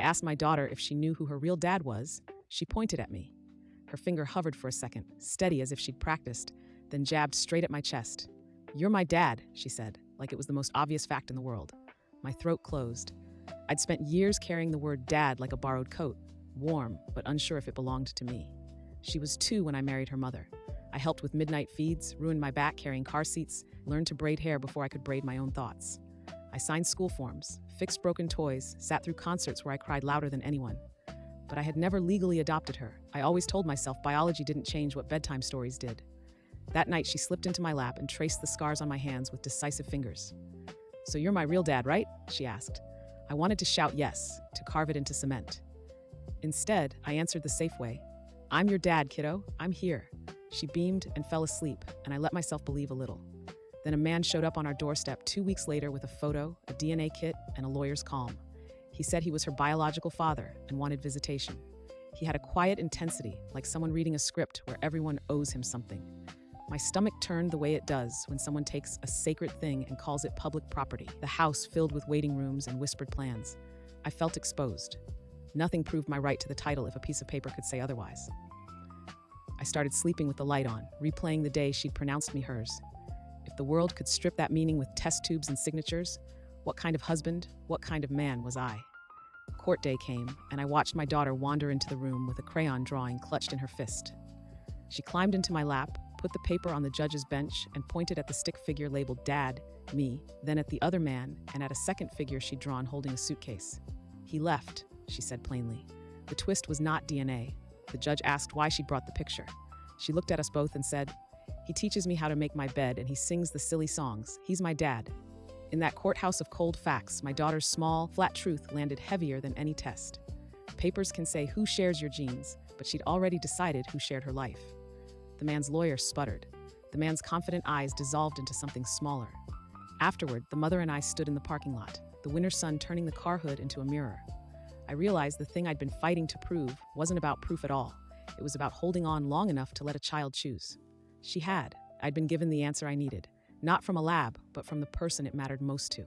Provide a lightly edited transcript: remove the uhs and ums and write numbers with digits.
asked my daughter if she knew who her real dad was. She pointed at me. Her finger hovered for a second, steady as if she'd practiced, then jabbed straight at my chest. "You're my dad," she said, like it was the most obvious fact in the world. My throat closed. I'd spent years carrying the word dad like a borrowed coat, warm, but unsure if it belonged to me. She was 2 when I married her mother. I helped with midnight feeds, ruined my back carrying car seats, learned to braid hair before I could braid my own thoughts. I signed school forms, fixed broken toys, sat through concerts where I cried louder than anyone. But I had never legally adopted her. I always told myself biology didn't change what bedtime stories did. That night, she slipped into my lap and traced the scars on my hands with decisive fingers. "So you're my real dad, right?" she asked. I wanted to shout yes, to carve it into cement. Instead, I answered the safe way. "I'm your dad, kiddo. I'm here." She beamed and fell asleep, and I let myself believe a little. Then a man showed up on our doorstep 2 weeks later with a photo, a DNA kit, and a lawyer's calm. He said he was her biological father and wanted visitation. He had a quiet intensity, like someone reading a script where everyone owes him something. My stomach turned the way it does when someone takes a sacred thing and calls it public property, the house filled with waiting rooms and whispered plans. I felt exposed. Nothing proved my right to the title if a piece of paper could say otherwise. I started sleeping with the light on, replaying the day she'd pronounced me hers. If the world could strip that meaning with test tubes and signatures, what kind of husband, what kind of man was I? Court day came, and I watched my daughter wander into the room with a crayon drawing clutched in her fist. She climbed into my lap, put the paper on the judge's bench, and pointed at the stick figure labeled Dad, me, then at the other man, and at a second figure she'd drawn holding a suitcase. "He left," she said plainly. The twist was not DNA. The judge asked why she'd brought the picture. She looked at us both and said, "He teaches me how to make my bed and he sings the silly songs. He's my dad." In that courthouse of cold facts, my daughter's small, flat truth landed heavier than any test. Papers can say who shares your genes, but she'd already decided who shared her life. The man's lawyer sputtered. The man's confident eyes dissolved into something smaller. Afterward, the mother and I stood in the parking lot, the winter sun turning the car hood into a mirror. I realized the thing I'd been fighting to prove wasn't about proof at all. It was about holding on long enough to let a child choose. She had. I'd been given the answer I needed, not from a lab, but from the person it mattered most to.